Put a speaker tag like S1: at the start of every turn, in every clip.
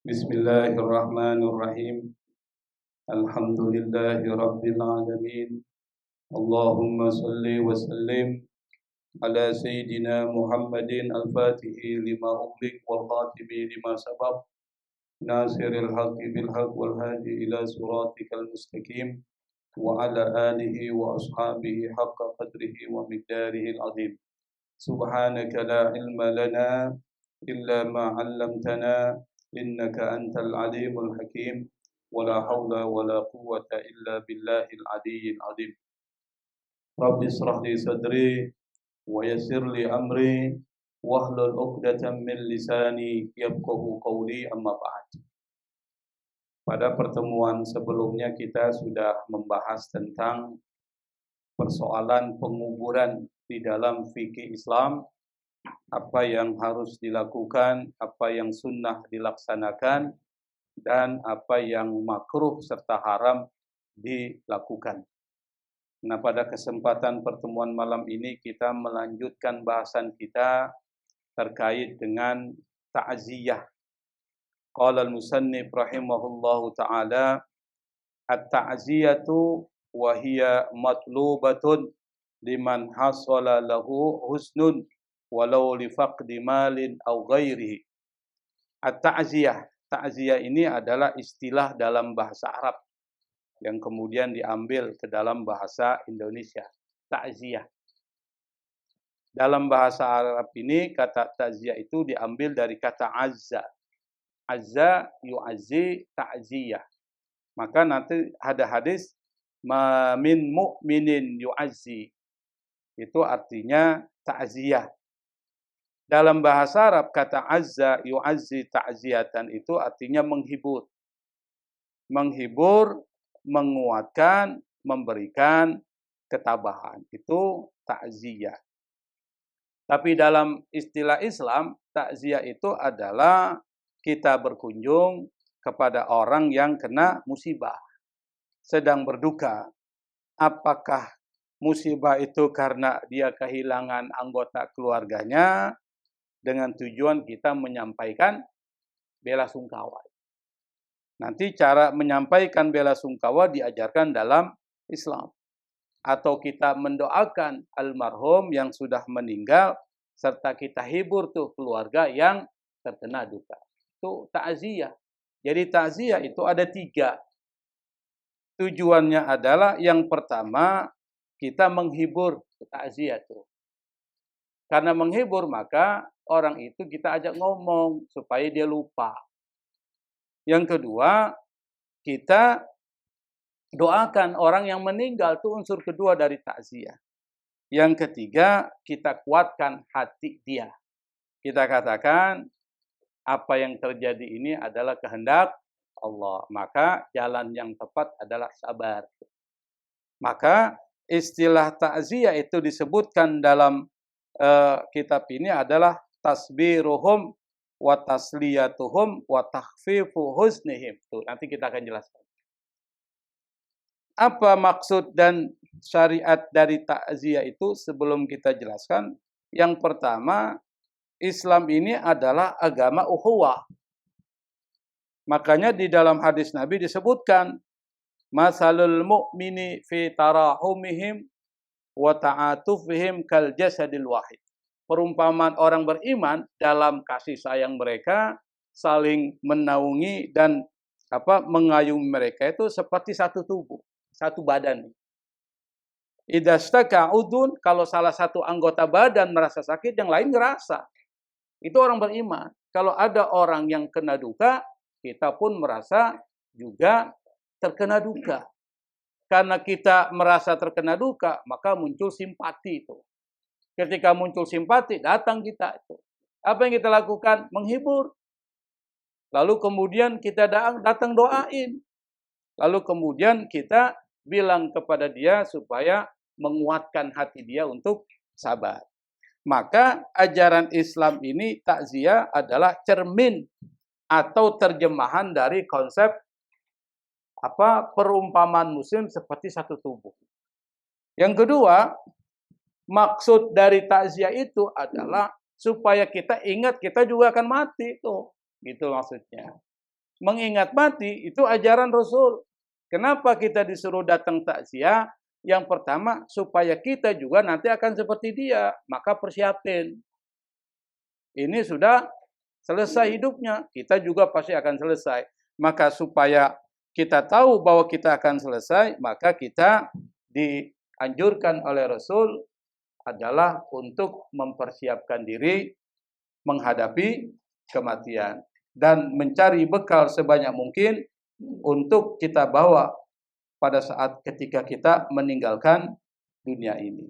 S1: Bismillahirrahmanirrahim. Alhamdulillahi rabbil alamin. Allahumma salli wa sallim ala sayyidina Muhammadin al-fatihi lima ughliq wal khatimi lima sabaq nasiril haqqi bil haqq wal hadi ila siratikal mustaqim wa ala alihi wa ashabihi haqqa qadrihi wa miqdarihi al-azim. Subhanaka la ilma lana illa ma 'allamtana innaka antal alimul hakim wala haula wala quwwata illa billahil aliyyil azim. Rabbi israh li sadri wa yassir li amri wahlul 'uqdatam min lisani yafqahu qawli, amma ba'd. Pada pertemuan sebelumnya kita sudah membahas tentang persoalan penguburan di dalam fikih Islam, apa yang harus dilakukan, apa yang sunnah dilaksanakan, dan apa yang makruh serta haram dilakukan. Nah, pada kesempatan pertemuan malam ini kita melanjutkan bahasan kita terkait dengan ta'ziyah. Qala al-musannif rahimahullahu ta'ala, at-ta'ziyatu wa hiya matlubatun liman hasala lahu husnun walau li faqdi malin aw ghairihi. At-ta'ziyah, ta'ziyah ini adalah istilah dalam bahasa Arab yang kemudian diambil ke dalam bahasa Indonesia. Ta'ziyah. Dalam bahasa Arab ini kata ta'ziyah itu diambil dari kata azza. Azza yu'azzi ta'ziyah. Maka nanti ada hadis ma min mu'minin yu'azzi. Itu artinya ta'ziyah. Dalam bahasa Arab kata azza yu'azzi ta'ziyatan itu artinya menghibur. Menghibur, menguatkan, memberikan ketabahan. Itu ta'ziyah. Tapi dalam istilah Islam, ta'ziyah itu adalah kita berkunjung kepada orang yang kena musibah, sedang berduka. Apakah musibah itu karena dia kehilangan anggota keluarganya, dengan tujuan kita menyampaikan bela sungkawa. Nanti cara menyampaikan bela sungkawa diajarkan dalam Islam. Atau kita mendoakan almarhum yang sudah meninggal, serta kita hibur tuh keluarga yang terkena duka. Itu ta'ziyah. Jadi ta'ziyah itu ada 3. Tujuannya adalah yang pertama, kita menghibur ta'ziyah itu. Karena menghibur maka orang itu kita ajak ngomong supaya dia lupa. Yang kedua, kita doakan orang yang meninggal, itu unsur kedua dari takziah. Yang ketiga, kita kuatkan hati dia. Kita katakan apa yang terjadi ini adalah kehendak Allah. Maka jalan yang tepat adalah sabar. Maka istilah takziah itu disebutkan dalam kitab ini adalah tasbiruhum wa tasliyatuhum wa takhfifu huznihim. Tuh, nanti kita akan jelaskan. Apa maksud dan syariat dari takziah itu sebelum kita jelaskan? Yang pertama, Islam ini adalah agama ukhuwah. Makanya di dalam hadis Nabi disebutkan masalul mu'mini fi tarahumihim wa ta'atufihim kal jasadil wahid. Perumpamaan orang beriman dalam kasih sayang mereka, saling menaungi dan mengayungi mereka itu seperti satu tubuh, satu badan. Idza staka udun, kalau salah satu anggota badan merasa sakit, yang lain ngerasa. Itu orang beriman. Kalau ada orang yang kena duka, kita pun merasa juga terkena duka. Karena kita merasa terkena duka, maka muncul simpati itu. Ketika muncul simpati, datang kita itu. Apa yang kita lakukan? Menghibur. Lalu kemudian kita datang doain. Lalu kemudian kita bilang kepada dia supaya menguatkan hati dia untuk sabar. Maka ajaran Islam ini takziah adalah cermin atau terjemahan dari konsep perumpamaan muslim seperti satu tubuh. Yang kedua, maksud dari takziah itu adalah supaya kita ingat kita juga akan mati tuh. Gitu maksudnya. mengingat mati itu ajaran Rasul. Kenapa kita disuruh datang takziah? Yang pertama, supaya kita juga nanti akan seperti dia. Maka persiapin. Ini sudah selesai hidupnya. Kita juga pasti akan selesai. Maka supaya kita tahu bahwa kita akan selesai, maka kita dianjurkan oleh Rasul adalah untuk mempersiapkan diri menghadapi kematian. Dan mencari bekal sebanyak mungkin untuk kita bawa pada saat ketika kita meninggalkan dunia ini.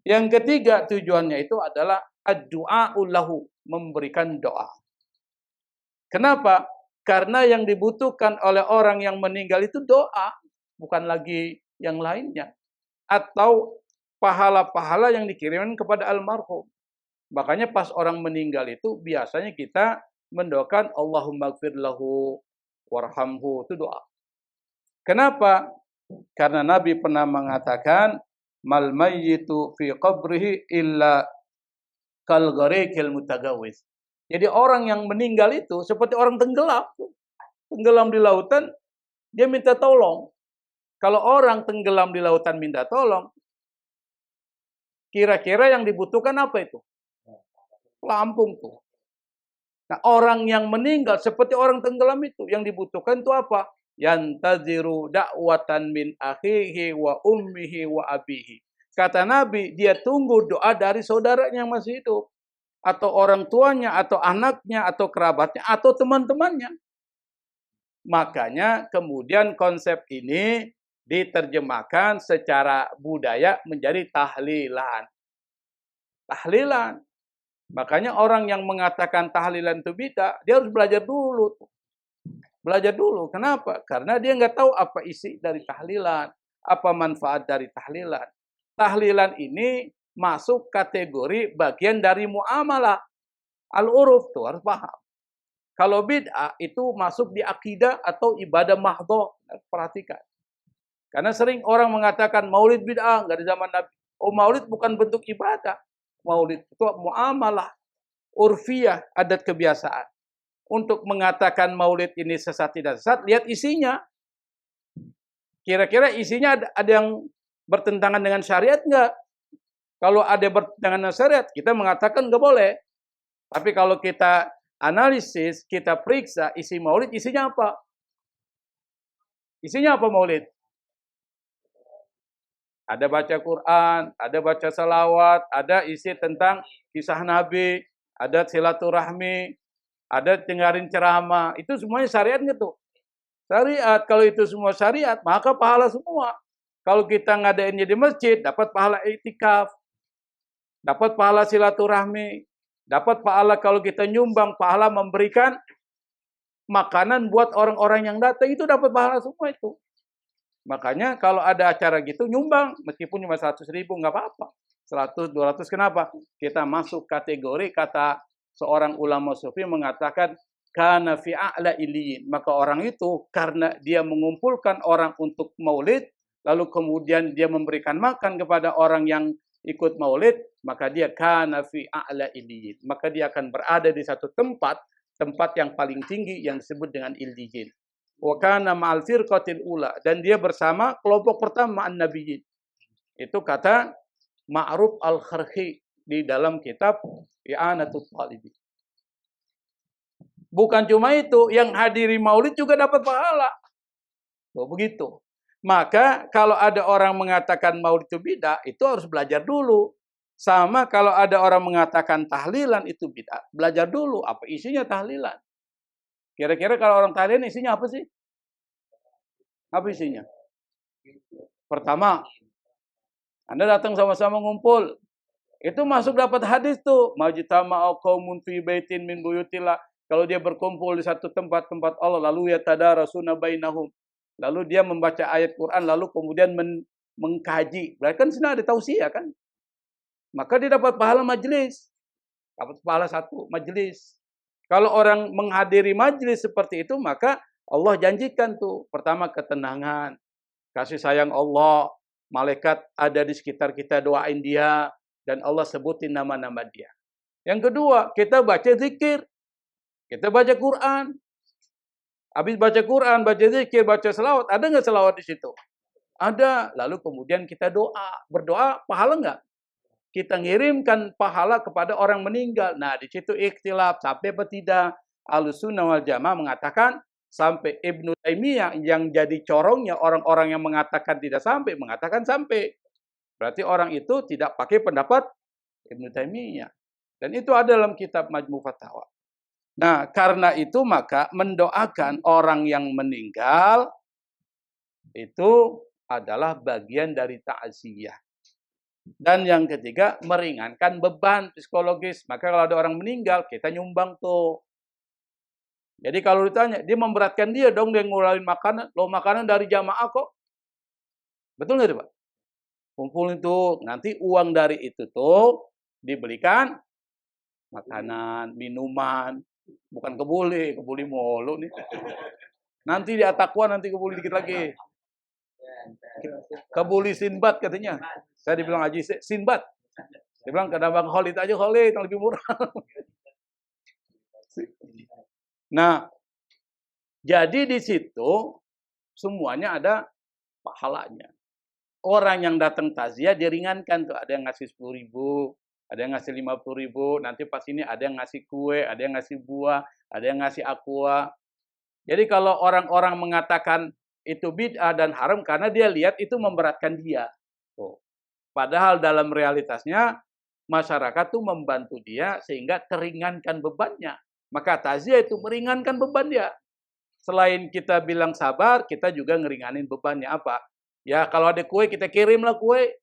S1: Yang ketiga tujuannya itu adalah ad-du'a'u lahu, memberikan doa. Kenapa? Karena yang dibutuhkan oleh orang yang meninggal itu doa, bukan lagi yang lainnya. Atau pahala-pahala yang dikirimkan kepada almarhum. Makanya pas orang meninggal itu biasanya kita mendoakan Allahumma gfir lahu warhamhu, itu doa. Kenapa? Karena Nabi pernah mengatakan mal mayyitu fi qabrihi illa kal gharikil mutagawis. Jadi orang yang meninggal itu seperti orang tenggelam. Tenggelam di lautan, dia minta tolong. Kalau orang tenggelam di lautan minta tolong, kira-kira yang dibutuhkan apa itu? Pelampung tuh. Nah, orang yang meninggal seperti orang tenggelam itu, yang dibutuhkan itu apa? Yantaziru da'watan min akhihi wa ummihi wa abihi. Kata Nabi, dia tunggu doa dari saudaranya yang masih hidup, atau orang tuanya, atau anaknya, atau kerabatnya, atau teman-temannya. Makanya kemudian konsep ini diterjemahkan secara budaya menjadi tahlilan. Tahlilan. Makanya orang yang mengatakan tahlilan itu bid'ah, dia harus belajar dulu. Belajar dulu. Kenapa? Karena dia nggak tahu apa isi dari tahlilan, apa manfaat dari tahlilan. Tahlilan ini masuk kategori bagian dari muamalah. Al-uruf tuh harus paham. Kalau bid'ah itu masuk di akidah atau ibadah mahdhah. Perhatikan. Karena sering orang mengatakan maulid bid'ah, nggak di zaman Nabi. Oh, maulid bukan bentuk ibadah. Maulid itu muamalah, urfiyah, adat kebiasaan. Untuk mengatakan maulid ini sesat tidak sesat, lihat isinya. Kira-kira isinya ada yang bertentangan dengan syariat enggak? Kalau ada bertentangan dengan syariat, kita mengatakan enggak boleh. Tapi kalau kita analisis, kita periksa isi maulid, isinya apa? Isinya apa maulid? Ada baca Quran, ada baca salawat, ada isi tentang kisah Nabi, ada silaturahmi, ada dengerin ceramah. Itu semuanya syariat nggak tuh? Syariat. Kalau itu semua syariat, maka pahala semua. Kalau kita ngadainnya di masjid, dapat pahala iktikaf, dapat pahala silaturahmi, dapat pahala kalau kita nyumbang, pahala memberikan makanan buat orang-orang yang datang, itu dapat pahala semua itu. Makanya kalau ada acara gitu nyumbang, meskipun cuma 100.000 nggak apa-apa. 100, 200 kenapa? Kita masuk kategori, kata seorang ulama sufi mengatakan kana fi a'la iliyin. Maka orang itu karena dia mengumpulkan orang untuk maulid, lalu kemudian dia memberikan makan kepada orang yang ikut maulid, maka dia kana fi a'la iliyin. Maka dia akan berada di satu tempat yang paling tinggi yang disebut dengan illiyin. Wa kana ma'al firqatil ula, dan dia bersama kelompok pertama an-nabiyyin. Itu kata Ma'ruf al-Kharhi di dalam kitab I'anatul Talibin. Bukan cuma itu, yang hadiri maulid juga dapat pahala. Tuh, begitu. Maka kalau ada orang mengatakan maulid itu bid'ah, itu harus belajar dulu. Sama kalau ada orang mengatakan tahlilan itu bid'ah, belajar dulu apa isinya tahlilan. Kira-kira kalau orang tahlilan isinya apa sih? Apa isinya? Pertama, Anda datang sama-sama ngumpul. Itu masuk dapat hadis tuh. Majtama'u qaumun fi baitin min buyutillah. Kalau dia berkumpul di satu tempat Allah, lalu yatadarasuna bainahum. Lalu dia membaca ayat Quran, lalu kemudian mengkaji. Berarti kan sini ada tausiah kan? Maka dia dapat pahala majelis. Dapat pahala satu majelis. Kalau orang menghadiri majelis seperti itu, maka Allah janjikan tuh. Pertama, ketenangan. Kasih sayang Allah. Malaikat ada di sekitar kita, doain dia. Dan Allah sebutin nama-nama dia. Yang kedua, kita baca zikir. Kita baca Quran. Habis baca Quran, baca zikir, baca selawat, ada nggak selawat di situ? Ada. Lalu kemudian kita doa, berdoa, pahala nggak? Kita ngirimkan pahala kepada orang meninggal. Nah, di situ ikhtilaf sampai apa tidak? Ahlussunnah wal Jamaah mengatakan sampai. Ibnu Taimiyah yang jadi corongnya orang-orang yang mengatakan tidak sampai, mengatakan sampai. Berarti orang itu tidak pakai pendapat Ibnu Taimiyah. Dan itu ada dalam kitab Majmu' Fatawa. Nah, karena itu maka mendoakan orang yang meninggal itu adalah bagian dari ta'ziyah. Dan yang ketiga, meringankan beban psikologis. Maka kalau ada orang meninggal, kita nyumbang tuh. Jadi kalau ditanya, dia memberatkan dia dong, dia ngulangin makanan. Loh, makanan dari jamaah kok. Betul nggak, Pak? Kumpulin tuh, nanti uang dari itu tuh dibelikan makanan, minuman. Bukan kebuli mulu nih. Nanti di Atakwa nanti kebuli dikit lagi. Kebuli Sinbad katanya. Saya dibilang Haji Sinbad. Dia bilang ke Bang Khalid aja, Khalid yang lebih murah. Nah, jadi di situ semuanya ada pahalanya. Orang yang datang takziah diringankan tuh, ada yang ngasih 10.000, ada yang ngasih 50.000, nanti pas ini ada yang ngasih kue, ada yang ngasih buah, ada yang ngasih aqua. Jadi kalau orang-orang mengatakan itu bid'ah dan haram karena dia lihat itu memberatkan dia. Oh. Padahal dalam realitasnya masyarakat tuh membantu dia sehingga teringankan bebannya. Maka takziah itu meringankan beban dia. Selain kita bilang sabar, kita juga ngeringanin bebannya apa? Ya kalau ada kue kita kirimlah kue.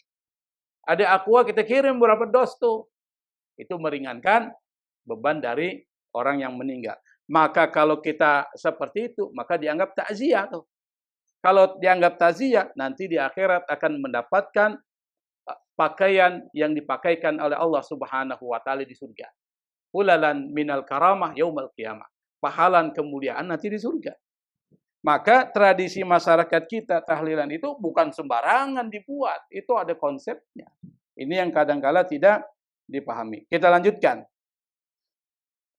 S1: Ada aqua kita kirim berapa dos tuh. Itu meringankan beban dari orang yang meninggal. Maka kalau kita seperti itu, maka dianggap takziah tuh. Kalau dianggap takziah, nanti di akhirat akan mendapatkan pakaian yang dipakaikan oleh Allah Subhanahu wa taala di surga. Hulalan minal karamah yaumal qiyamah. Pahalan kemuliaan nanti di surga. Maka tradisi masyarakat kita tahlilan itu bukan sembarangan dibuat. Itu ada konsepnya. Ini yang kadang-kala tidak dipahami. Kita lanjutkan.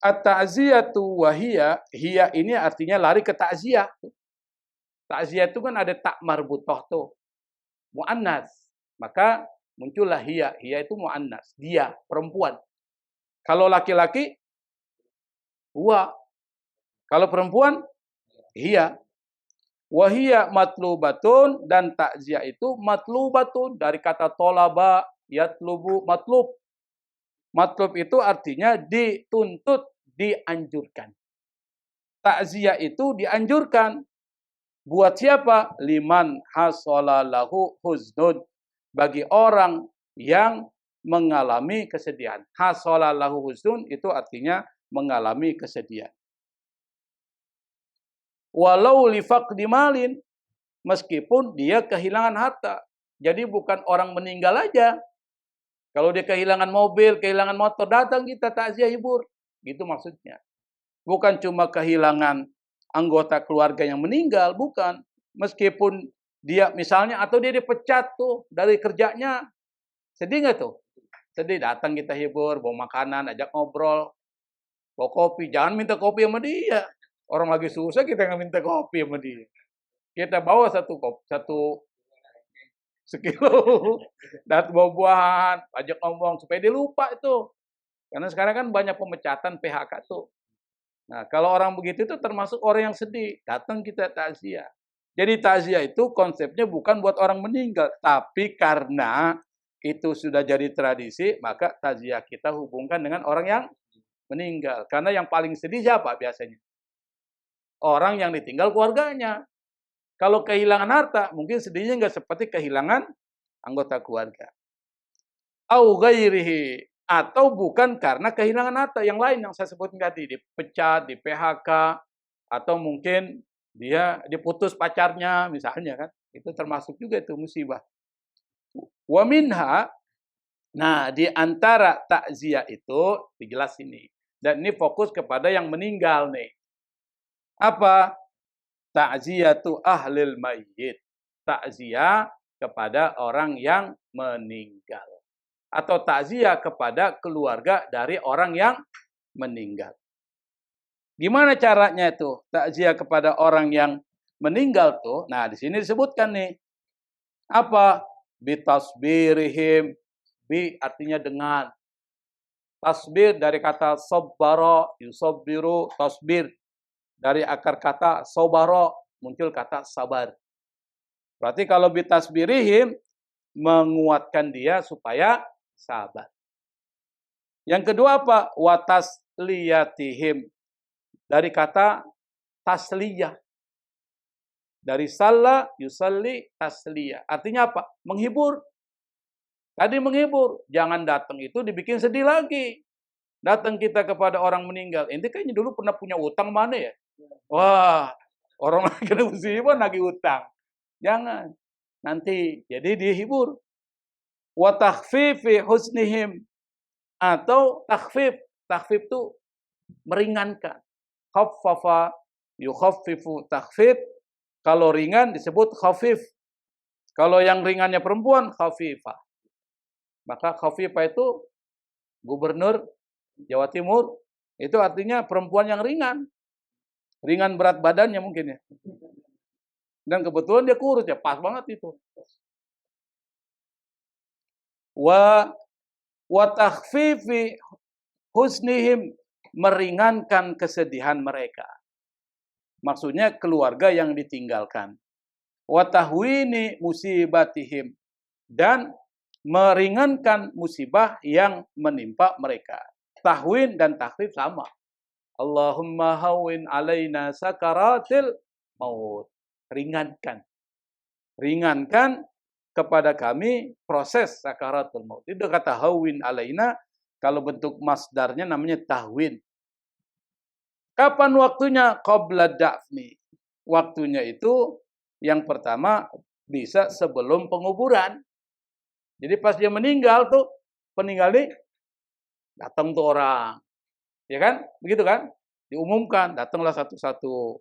S1: At-ta'ziyatu wahiyya, hiya ini artinya lari ke takziah. Takziah itu kan ada tak marbutoh tuh. Mu'annas. Maka muncullah hiya. Hiya itu mu'annas. Dia, perempuan. Kalau laki-laki, huwa. Kalau perempuan, hiya. Wahiyya matlubatun, dan takziah itu matlubatun dari kata tolaba yatlubu matlub. Matlub itu artinya dituntut, dianjurkan. Takziah itu dianjurkan. Buat siapa? Liman hasolalahu huznun. Bagi orang yang mengalami kesedihan. Hasolalahu huznun itu artinya mengalami kesedihan. Walau lifaqdi malin, meskipun dia kehilangan harta. Jadi bukan orang meninggal aja. Kalau dia kehilangan mobil, kehilangan motor, datang kita takziah hibur. Gitu maksudnya. Bukan cuma kehilangan anggota keluarga yang meninggal, bukan. Meskipun dia misalnya, atau dia dipecat tuh dari kerjanya. Sedih nggak tuh? Sedih, datang kita hibur, bawa makanan, ajak ngobrol, bawa kopi. Jangan minta kopi sama dia. Orang lagi susah kita nggak minta kopi sama dia. Kita bawa satu sekilo, dan buah-buahan, ajak ngomong supaya dia lupa itu. Karena sekarang kan banyak pemecatan PHK tuh. Nah, kalau orang begitu itu termasuk orang yang sedih. Datang kita takziah. Jadi takziah itu konsepnya bukan buat orang meninggal, tapi karena itu sudah jadi tradisi, maka takziah kita hubungkan dengan orang yang meninggal. Karena yang paling sedih siapa biasanya? Orang yang ditinggal keluarganya. Kalau kehilangan harta, mungkin sedihnya nggak seperti kehilangan anggota keluarga. Au ghairihi, atau bukan karena kehilangan harta, yang lain yang saya sebutkan tadi, dipecat, di PHK, atau mungkin dia diputus pacarnya misalnya kan. Itu termasuk juga itu musibah. Wa minha, nah di antara takziah itu dijelas ini. Dan ini fokus kepada yang meninggal nih. Apa? Ta'ziyatu ahlil mayyit. Takziah kepada orang yang meninggal. Atau takziah kepada keluarga dari orang yang meninggal. Gimana caranya itu takziah kepada orang yang meninggal tuh? Nah, di sini disebutkan nih. Apa? Bitasbirihim. Bi artinya dengan. Tasbir dari kata sabbara, yusabbiru, tasbir. Dari akar kata sobaro, muncul kata sabar. Berarti kalau bitasbirihim, menguatkan dia supaya sabar. Yang kedua apa? Watasliyatihim. Dari kata tasliyah. Dari salla, yusalli, tasliyah. Artinya apa? Menghibur. Tadi menghibur. Jangan datang itu dibikin sedih lagi. Datang kita kepada orang meninggal. Ente kayaknya dulu pernah punya utang mana ya? Wah, orang lagi kena musibah nagih utang. Jangan. Nanti. Jadi dihibur. Wa takhfifi husnihim. Atau takhfif. Takhfif itu meringankan. Khaffafa yukhaffifu takhfif. Kalau ringan disebut khafif. Kalau yang ringannya perempuan, khafifah. Maka khafifah itu gubernur Jawa Timur. Itu artinya perempuan yang ringan. Ringan berat badannya mungkin ya. Dan kebetulan dia kurus ya, pas banget itu. Wa takhfifi husnihim, meringankan kesedihan mereka. Maksudnya keluarga yang ditinggalkan. Wa tahwini musibatihim, dan meringankan musibah yang menimpa mereka. Tahwin dan takhfif sama. Allahumma hawwin alaina sakaratil maut. Ringankan. Ringankan kepada kami proses sakaratul maut. Itu kata hawwin alaina, kalau bentuk masdarnya namanya tahwin. Kapan waktunya? Qabla da'fni. Waktunya itu yang pertama bisa sebelum penguburan. Jadi pas dia meninggal tuh, peninggal nih, datang tuh orang. Ya kan? Begitu kan? Diumumkan, datanglah satu-satu.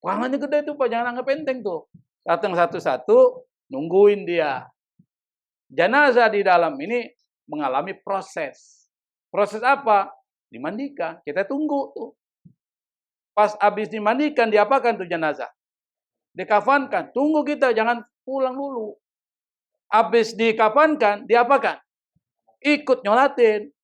S1: Ruangannya gede tuh Pak, jangan anggap enteng tuh. Datang satu-satu, nungguin dia. Jenazah di dalam ini mengalami proses. Proses apa? Dimandikan. Kita tunggu tuh. Pas habis dimandikan, diapakan tuh jenazah? Dikafankan. Tunggu kita, jangan pulang dulu. Habis dikafankan, diapakan? Ikut nyolatin.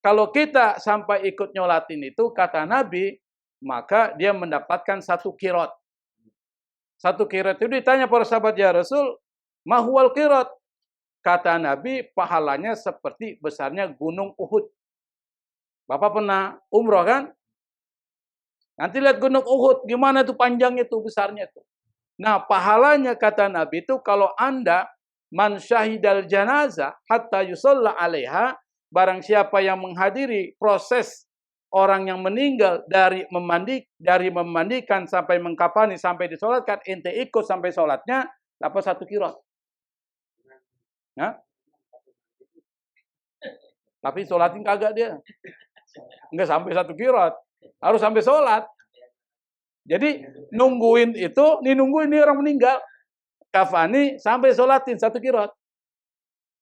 S1: Kalau kita sampai ikut nyolatin itu, kata Nabi, maka dia mendapatkan 1 qirot. 1 qirot itu ditanya para sahabat, ya Rasul, mahwal qirot? Kata Nabi, pahalanya seperti besarnya gunung Uhud. Bapak pernah umroh kan? Nanti lihat gunung Uhud, gimana tuh panjangnya tuh, besarnya tuh. Nah, pahalanya kata Nabi itu kalau Anda man syahidal janazah hatta yusalla alaiha, barang siapa yang menghadiri proses orang yang meninggal dari memandikan sampai mengkafani sampai disolatkan, ente ikut sampai sholatnya, dapat 1 qirot. Nah? Tapi sholatin kagak dia. Enggak sampai 1 qirot. Harus sampai sholat. Jadi nungguin itu, nungguin ini orang meninggal. Kafani sampai sholatin 1 qirot.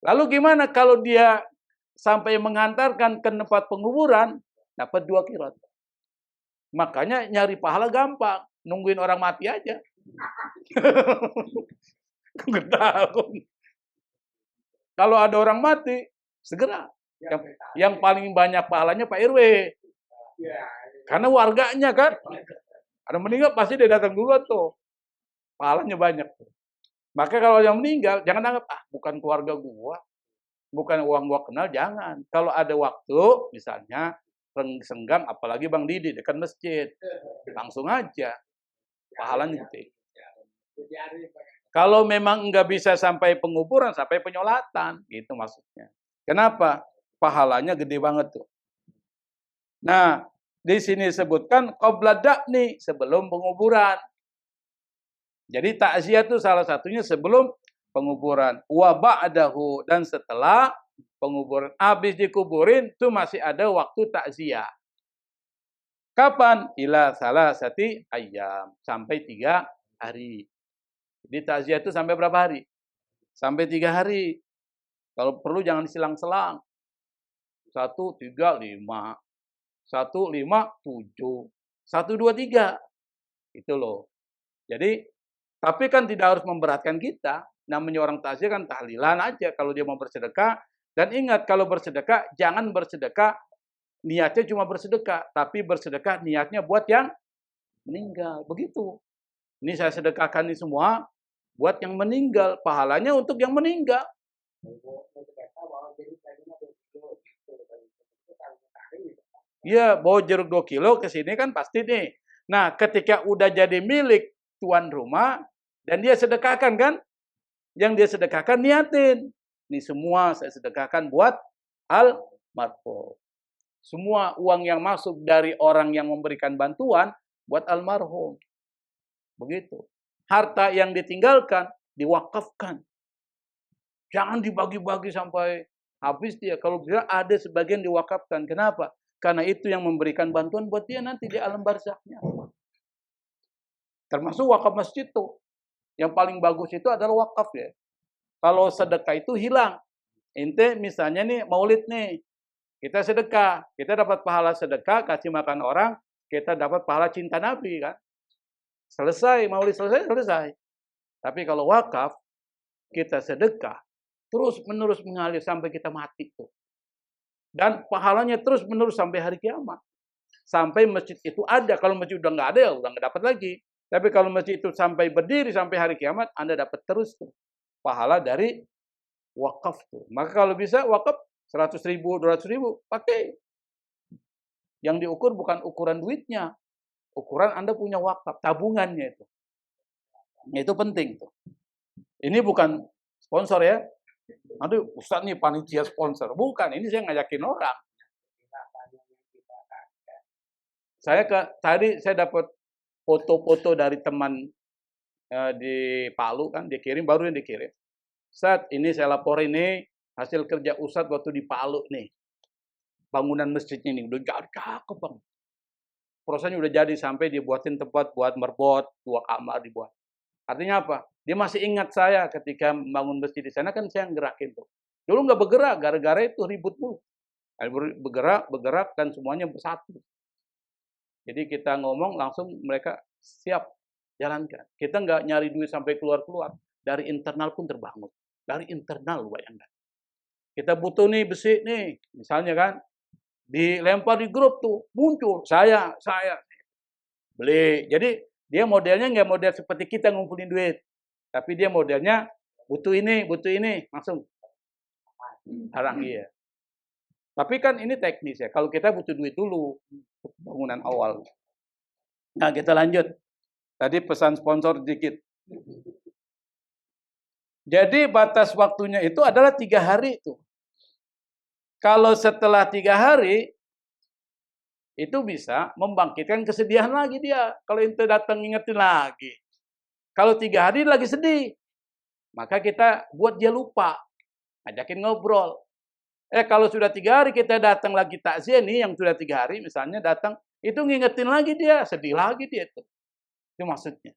S1: Lalu gimana kalau dia sampai mengantarkan ke tempat penguburan, dapat 2 qirot. Makanya nyari pahala gampang. Nungguin orang mati aja. Kalau ada orang mati, segera. Yang paling banyak pahalanya Pak RW. Karena warganya kan. Ada meninggal pasti dia datang dulu tuh. Pahalanya banyak. Maka kalau yang meninggal, jangan anggap, bukan keluarga gua. Bukan uang gua kenal, jangan. Kalau ada waktu, misalnya, senggang, apalagi Bang Didi, dekat masjid. Langsung aja. Pahalanya gede. Kalau memang nggak bisa sampai penguburan, sampai penyolatan. Gitu maksudnya. Kenapa? Pahalanya gede banget tuh. Nah, di sini disebutkan qabla da'ni, sebelum penguburan. Jadi takziah itu salah satunya sebelum penguburan. Wa ba'dahu, dan setelah penguburan. Habis dikuburin itu masih ada waktu takziah. Kapan? Ila salasati ayyam, sampai 3 hari. Jadi takziah itu sampai berapa hari? Sampai 3 hari. Kalau perlu jangan silang-selang. 1, 3, 5. 157, 123. Itu loh. Jadi, tapi kan tidak harus memberatkan kita. Namanya orang takziah kan tahlilan aja kalau dia mau bersedekah. Dan ingat, kalau bersedekah, jangan bersedekah niatnya cuma bersedekah, tapi bersedekah niatnya buat yang meninggal. Begitu. Ini saya sedekahkan ini semua buat yang meninggal, pahalanya untuk yang meninggal. Iya, bawa jeruk 2 kilo ke sini kan pasti nih. Nah, ketika udah jadi milik tuan rumah dan dia sedekahkan kan, yang dia sedekahkan niatin. Ini semua saya sedekahkan buat almarhum. Semua uang yang masuk dari orang yang memberikan bantuan buat almarhum. Begitu. Harta yang ditinggalkan diwakafkan. Jangan dibagi-bagi sampai habis dia. Kalau bisa ada sebagian diwakafkan. Kenapa? Karena itu yang memberikan bantuan buat dia nanti di alam barzaknya. Termasuk wakaf masjid tuh. Yang paling bagus itu adalah wakaf ya. Kalau sedekah itu hilang. Ente misalnya nih maulid nih. Kita sedekah. Kita dapat pahala sedekah, kasih makan orang. Kita dapat pahala cinta Nabi kan. Selesai, maulid selesai. Tapi kalau wakaf, kita sedekah. Terus menerus mengalir sampai kita mati tuh. Dan pahalanya terus menerus sampai hari kiamat. Sampai masjid itu ada. Kalau masjid udah nggak ada, ya udah nggak dapat lagi. Tapi kalau masjid itu sampai berdiri sampai hari kiamat, Anda dapat terus tuh pahala dari wakaf tuh. Maka kalau bisa wakaf 100.000, 200.000, pakai. Yang diukur bukan ukuran duitnya. Ukuran Anda punya wakaf, tabungannya itu. Itu penting tuh. Ini bukan sponsor ya. Aduh, Ustaz nih panitia sponsor. Bukan, ini saya ngajakin orang. Tadi saya dapat foto-foto dari teman di Palu kan, dikirim, baru yang dikirim. Ustaz, ini saya laporin nih, hasil kerja Ustaz waktu di Palu nih. Bangunan masjidnya nih, udah cakep bang. Prosesnya udah jadi, sampai dibuatin tempat buat merbot, 2 kamar dibuat. Artinya apa? Dia masih ingat saya ketika membangun masjid di sana kan saya ngerakin tuh. Dulu nggak bergerak, gara-gara itu ribut mulu. Bergerak dan semuanya bersatu. Jadi kita ngomong langsung mereka siap jalankan. Kita nggak nyari duit sampai keluar-keluar. Dari internal pun terbangun. Dari internal bayangkan. Kita butuh nih besi nih, misalnya kan. Dilempar di grup tuh, muncul. Saya beli. Jadi dia modelnya nggak model seperti kita ngumpulin duit. Tapi dia modelnya butuh ini, langsung. Arang iya. Tapi kan ini teknis ya. Kalau kita butuh duit dulu untuk bangunan awal. Nah, kita lanjut. Tadi pesan sponsor dikit. Jadi batas waktunya itu adalah 3 hari itu. Kalau setelah 3 hari, itu bisa membangkitkan kesedihan lagi dia. Kalau ente datang ingetin lagi. Kalau 3 hari lagi sedih, maka kita buat dia lupa. Ajakin ngobrol. Kalau sudah 3 hari kita datang lagi takziah nih, yang sudah 3 hari misalnya datang, itu ngingetin lagi dia, sedih lagi dia itu. Itu maksudnya.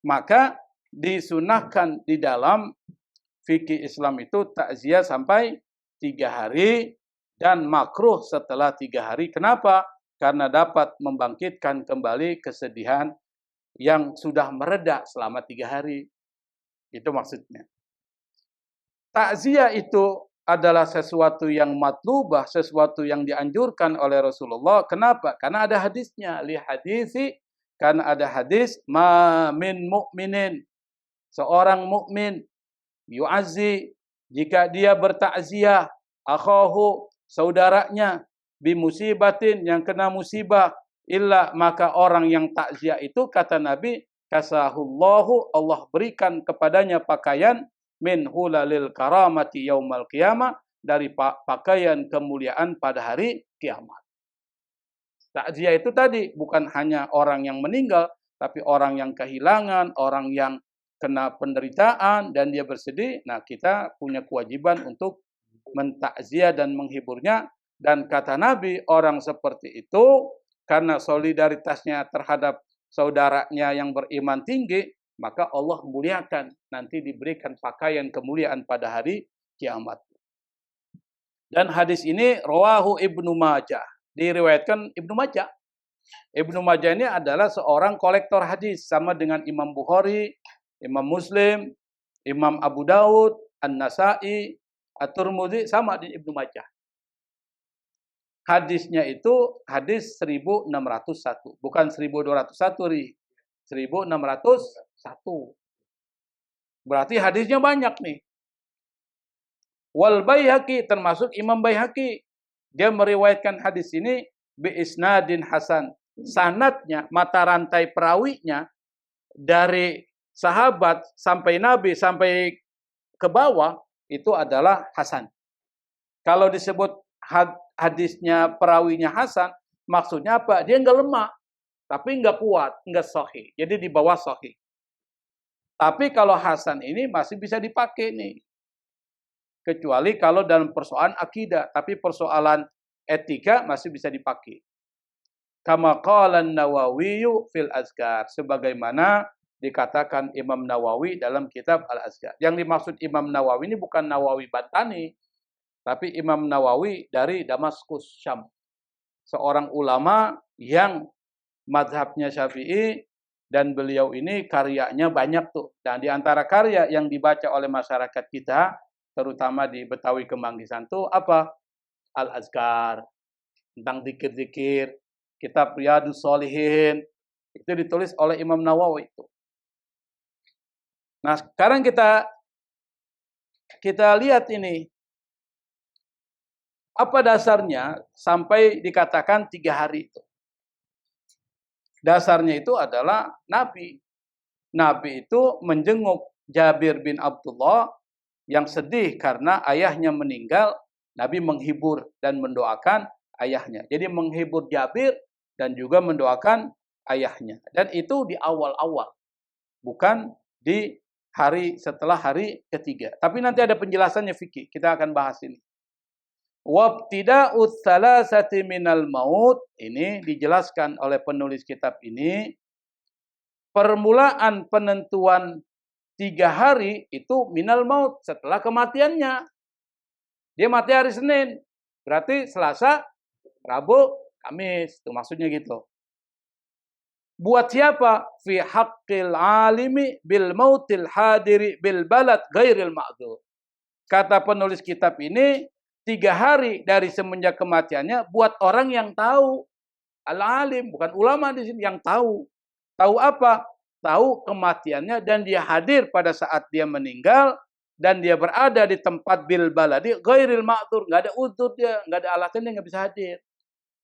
S1: Maka disunahkan di dalam fikih Islam itu takziah sampai 3 hari dan makruh setelah 3 hari. Kenapa? Karena dapat membangkitkan kembali kesedihan yang sudah mereda selama 3 hari. Itu maksudnya. Takziah itu adalah sesuatu yang matlubah, sesuatu yang dianjurkan oleh Rasulullah. Kenapa? Karena ada hadisnya. Karena ada hadis, ma min mu'minin. Seorang mukmin yu'azzi, jika dia bertakziah akhahu, saudaranya, bimusibatin, yang kena musibah, illa, maka orang yang takziah itu kata Nabi, kasahullahu, Allah berikan kepadanya pakaian min hulalil karamati yaumal qiyamah, dari pakaian kemuliaan pada hari kiamat. Takziah itu tadi bukan hanya orang yang meninggal, tapi orang yang kehilangan, orang yang kena penderitaan dan dia bersedih. Nah, kita punya kewajiban untuk mentakziah dan menghiburnya. Dan kata Nabi, orang seperti itu karena solidaritasnya terhadap saudaranya yang beriman tinggi, maka Allah muliakan, nanti diberikan pakaian kemuliaan pada hari kiamat. Dan hadis ini rawahu Ibnu Majah, diriwayatkan Ibnu Majah. Ibnu Majah ini adalah seorang kolektor hadis sama dengan Imam Bukhari, Imam Muslim, Imam Abu Daud, An-Nasa'i, At-Tirmidzi sama di Ibnu Majah. Hadisnya itu hadis 1601, bukan 1201, 1601. Berarti hadisnya banyak nih. Wal Baihaqi, termasuk Imam Baihaqi, dia meriwayatkan hadis ini bi isnadin hasan. Sanadnya, mata rantai perawinya dari sahabat sampai Nabi sampai ke bawah itu adalah hasan. Kalau disebut hadisnya perawinya hasan, maksudnya apa? Dia enggak lemah, tapi enggak kuat, enggak sahih. Jadi di bawah sahih. Tapi kalau hasan ini masih bisa dipakai nih. Kecuali kalau dalam persoalan akidah, tapi persoalan etika masih bisa dipakai. Kama qala an-Nawawi fil Azkar, sebagaimana dikatakan Imam Nawawi dalam kitab Al-Azkar. Yang dimaksud Imam Nawawi ini bukan Nawawi Bantani, tapi Imam Nawawi dari Damaskus, Syam. Seorang ulama yang mazhabnya Syafi'i, dan beliau ini karyanya banyak tuh. Dan di antara karya yang dibaca oleh masyarakat kita, terutama di Betawi Kemanggisan tuh apa? Al-Azkar, tentang zikir-zikir, kitab Riyadhus Shalihin, itu ditulis oleh Imam Nawawi itu. Nah, sekarang kita lihat ini. Apa dasarnya sampai dikatakan 3 hari itu? Dasarnya itu adalah Nabi. Nabi itu menjenguk Jabir bin Abdullah yang sedih karena ayahnya meninggal. Nabi menghibur dan mendoakan ayahnya. Jadi menghibur Jabir dan juga mendoakan ayahnya. Dan itu di awal-awal. Bukan di hari setelah hari ketiga. Tapi nanti ada penjelasannya fikih. Kita akan bahas ini. Wabtida'us salasati minal maut. Ini dijelaskan oleh penulis kitab ini. Permulaan penentuan 3 hari itu minal maut. Setelah kematiannya. Dia mati hari Senin. Berarti Selasa, Rabu, Kamis. Itu maksudnya gitu. Buat siapa? Fi haqqil alimi bil mautil hadiri bil balad ghairil ma'dzur. Kata penulis kitab ini, 3 hari dari semenjak kematiannya buat orang yang tahu. Al-alim, bukan ulama di sini, yang tahu. Tahu apa? Tahu kematiannya dan dia hadir pada saat dia meninggal dan dia berada di tempat bil baladi ghairil ma'dzur, enggak ada udzur dia, enggak ada alasan dia enggak bisa hadir.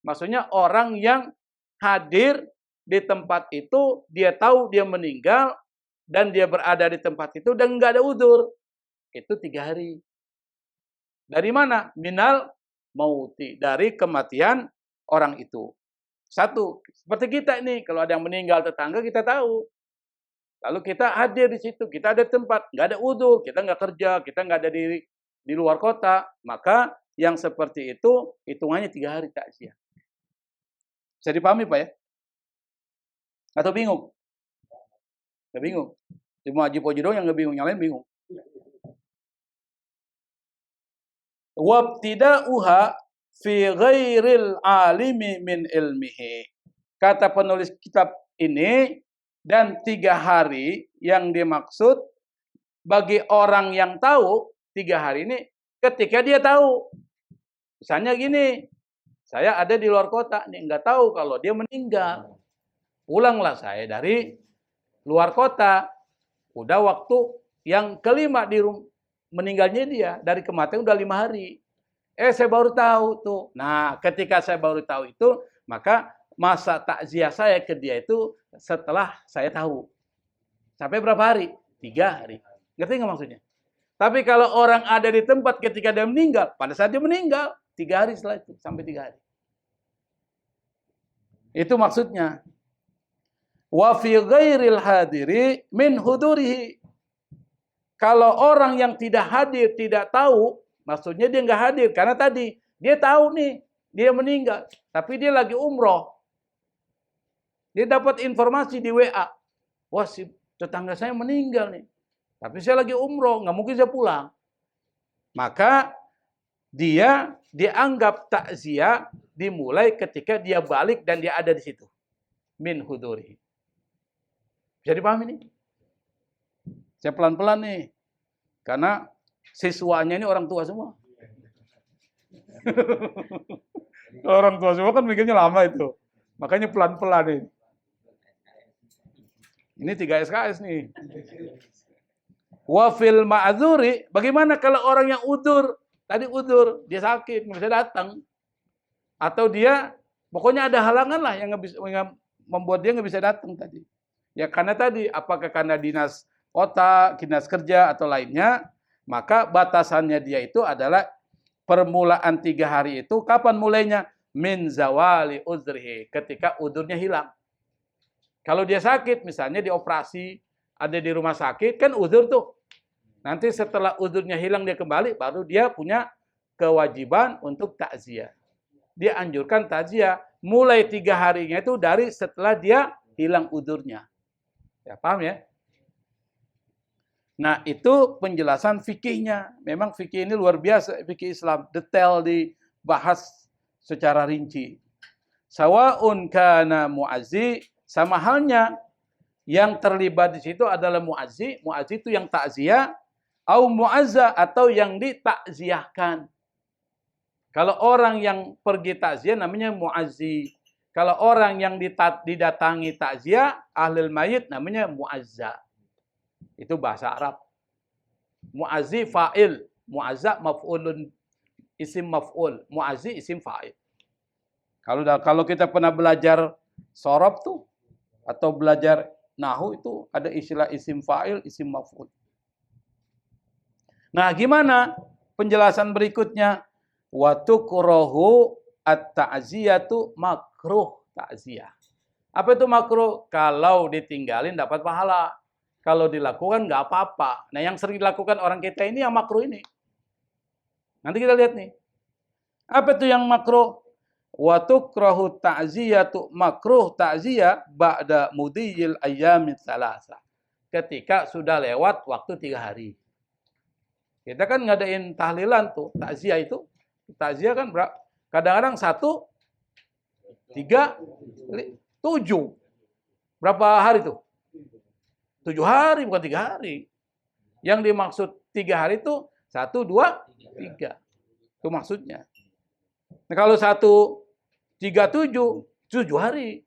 S1: Maksudnya orang yang hadir di tempat itu, dia tahu dia meninggal dan dia berada di tempat itu dan enggak ada udzur. Itu 3 hari. Dari mana? Minal mauti, dari kematian orang itu. 1, seperti kita ini, kalau ada yang meninggal tetangga kita tahu. Lalu kita hadir di situ, kita ada tempat, nggak ada udzur, kita nggak kerja, kita nggak ada di luar kota, maka yang seperti itu hitungannya 3 hari takziah. Bisa dipahami Pak ya? Atau bingung? Nggak bingung? Cuma Haji Poji doang yang nggak bingung, yang lain bingung. Wabtida'uha fi ghairil alimi min ilmihi. Kata penulis kitab ini, dan 3 hari yang dimaksud bagi orang yang tahu 3 hari ini ketika dia tahu. Misalnya gini, saya ada di luar kota nih, nggak tahu kalau dia meninggal. Pulanglah saya dari luar kota. Udah waktu yang kelima di meninggalnya dia, dari kematian udah 5 hari. Saya baru tahu tuh. Nah, ketika saya baru tahu itu, maka masa takziah saya ke dia itu setelah saya tahu. Sampai berapa hari? 3 hari. Ngerti nggak maksudnya? Tapi kalau orang ada di tempat ketika dia meninggal, pada saat dia meninggal, 3 hari setelah itu, sampai 3 hari. Itu maksudnya. Wa fi ghairil hadiri min hudurihi. Kalau orang yang tidak hadir, tidak tahu, maksudnya dia nggak hadir. Karena tadi, dia tahu nih, dia meninggal. Tapi dia lagi umroh. Dia dapat informasi di WA. Wah, si tetangga saya meninggal nih. Tapi saya lagi umroh, nggak mungkin saya pulang. Maka dia dianggap takziah dimulai ketika dia balik dan dia ada di situ. Min huduri. Bisa dipahami ini? Saya pelan-pelan nih. Karena siswanya ini orang tua semua. Kalau orang tua semua kan mikirnya lama itu. Makanya pelan-pelan nih. Ini 3 SKS nih. Wa fil ma'dzuri, bagaimana kalau orang yang udzur? Tadi udzur, dia sakit, nggak bisa datang. Atau dia, pokoknya ada halangan lah yang membuat dia nggak bisa datang tadi. Ya karena tadi, apakah karena dinas kota, dinas kerja, atau lainnya, maka batasannya dia itu adalah permulaan 3 hari itu, kapan mulainya? Min zawali uzrihi, ketika udzurnya hilang. Kalau dia sakit, misalnya dioperasi, ada di rumah sakit, kan udzur tuh. Nanti setelah udzurnya hilang dia kembali, baru dia punya kewajiban untuk takziah. Dia anjurkan takziah mulai 3 harinya itu dari setelah dia hilang udzurnya. Ya, paham ya? Nah, itu penjelasan fikihnya. Memang fikih ini luar biasa, fikih Islam. Detail dibahas secara rinci. Sawa'un kana mu'azzi, sama halnya yang terlibat di situ adalah mu'azzi. Mu'azzi itu yang takziah. Au mu'azza, atau yang ditakziahkan. Kalau orang yang pergi takziah namanya mu'azzi. Kalau orang yang didatangi takziah, ahlul mayit namanya mu'azza. Itu bahasa Arab. Mu'azzi fa'il. Mu'azza maf'ulun, isim maf'ul. Mu'azzi isim fa'il. Kalau kita pernah belajar sorob tuh, atau belajar nahu itu ada istilah isim fa'il, isim maf'ul. Nah, gimana penjelasan berikutnya? Wa tukrahu at-ta'ziyatu makruh ta'ziyah. Apa itu makruh? Kalau ditinggalin dapat pahala. Kalau dilakukan nggak apa-apa. Nah, yang sering dilakukan orang kita ini yang makruh ini. Nanti kita lihat nih. Apa itu yang makruh? Wa tukrahu ta'ziyatu makruh ta'ziyah ba'da mudiyil ayyamit salasa. Ketika sudah lewat waktu 3 hari. Kita kan ngadain tahlilan tuh, takziah itu. Takziah kan berapa? Kadang-kadang 1, 3, 7. Berapa hari tuh? 7 hari, bukan 3 hari. Yang dimaksud 3 hari itu 1, 2, 3. Itu maksudnya. Nah, kalau 1, 3, 7, 7 hari.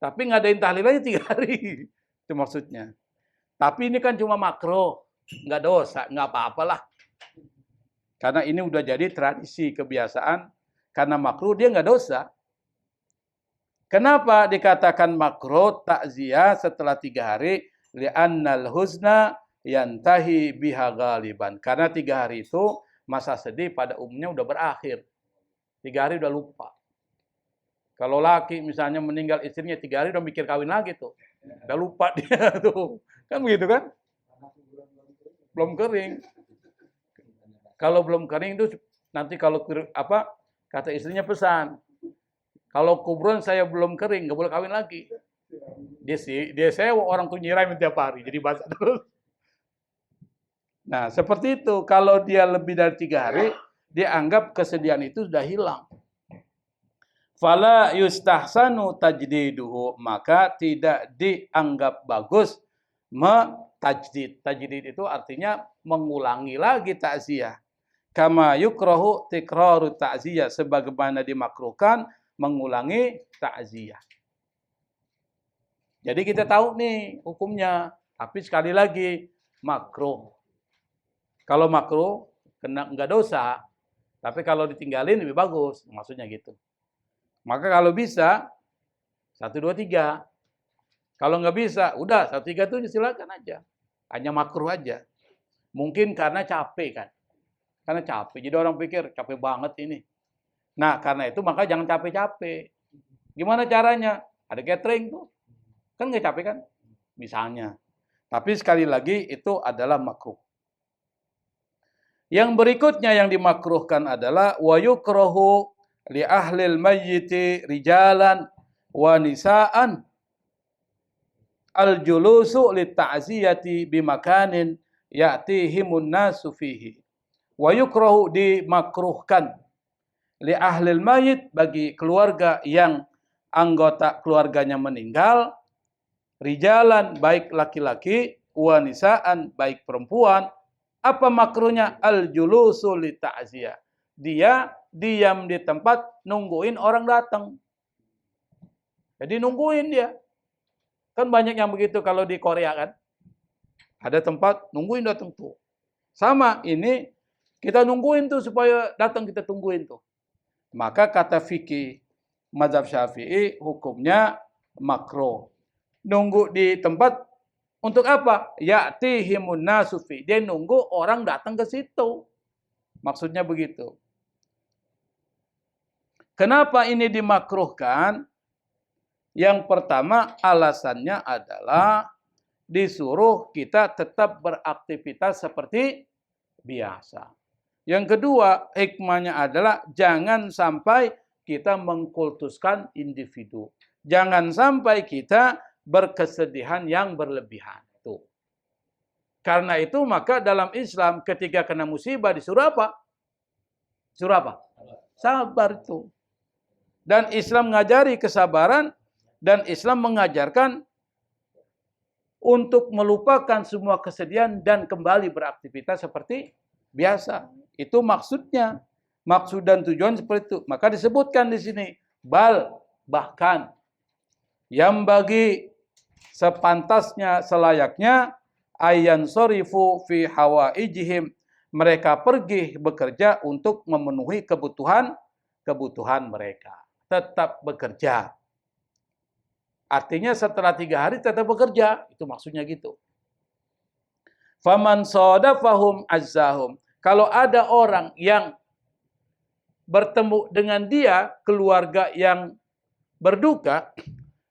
S1: Tapi ngadain tahlilannya 3 hari. Itu maksudnya. Tapi ini kan cuma makro. Nggak dosa, nggak apa-apalah. Karena ini udah jadi tradisi, kebiasaan. Karena makruh dia nggak dosa. Kenapa dikatakan makruh takziah setelah 3 hari? Li'annal huzna yantahi biha ghaliban. Karena 3 hari itu masa sedih pada umumnya udah berakhir. 3 hari udah lupa. Kalau laki misalnya meninggal istrinya 3 hari udah mikir kawin lagi tuh. Udah lupa dia tuh. Kan begitu kan? Belum kering. Kalau belum kering itu nanti kalau kata istrinya pesan. Kalau kuburan saya belum kering, nggak boleh kawin lagi. Dia sewa orang tuh nyiram tiap hari, jadi basah terus. Nah, seperti itu. Kalau dia lebih dari 3 hari, dia anggap kesedihan itu sudah hilang. Fala yustahsanu tajdiduhu, maka tidak dianggap bagus tajdid. Tajdid itu artinya mengulangi lagi takziah. Kama yukrahu tikraru ta'ziyah, sebagaimana dimakruhkan mengulangi takziah. Jadi kita tahu nih hukumnya, tapi sekali lagi makruh. Kalau makruh kena enggak dosa, tapi kalau ditinggalin lebih bagus, maksudnya gitu. Maka kalau bisa 1, 2, 3. Kalau nggak bisa, udah 1, 3 itu silakan aja. Hanya makruh aja. Mungkin karena capek kan. Karena capek. Jadi orang pikir capek banget ini. Nah, karena itu maka jangan capek-capek. Gimana caranya? Ada catering tuh. Kan nggak capek kan? Misalnya. Tapi sekali lagi itu adalah makruh. Yang berikutnya yang dimakruhkan adalah wa yukrahu li ahlil mayyiti rijalan wa nisaan al-julusu li ta'ziyati bimakanin ya'tihimun nasu fihi Wa yukrahu, dimakruhkan, li ahlil mayit, bagi keluarga yang anggota keluarganya meninggal, rijalan, baik laki-laki, wa nisaan, baik perempuan. Apa makruhnya? Al julusu li ta'ziyah. Dia diam di tempat nungguin orang datang. Jadi nungguin dia. Kan banyak yang begitu kalau di Korea kan. Ada tempat nungguin datang tuh. Sama ini kita nungguin tuh supaya datang, kita tungguin tuh. Maka kata fikih mazhab Syafi'i hukumnya makruh. Nunggu di tempat untuk apa? Ya'tihimun nasu fi. Dia nunggu orang datang ke situ. Maksudnya begitu. Kenapa ini dimakruhkan? Yang pertama alasannya adalah disuruh kita tetap beraktivitas seperti biasa. Yang kedua, hikmahnya adalah jangan sampai kita mengkultuskan individu. Jangan sampai kita berkesedihan yang berlebihan. Tuh. Karena itu maka dalam Islam ketika kena musibah disuruh apa? Disuruh apa? Sabar itu. Dan Islam mengajari kesabaran, dan Islam mengajarkan untuk melupakan semua kesedihan dan kembali beraktivitas seperti biasa. Itu maksudnya. Maksud dan tujuan seperti itu. Maka disebutkan di sini. Bahkan. Yang bagi sepantasnya, selayaknya. Ayan sorifu fi hawaijihim. Mereka pergi bekerja untuk memenuhi kebutuhan mereka. Tetap bekerja. Artinya setelah 3 hari tetap bekerja. Itu maksudnya gitu. Faman sadafahum azzahum. Kalau ada orang yang bertemu dengan dia, keluarga yang berduka,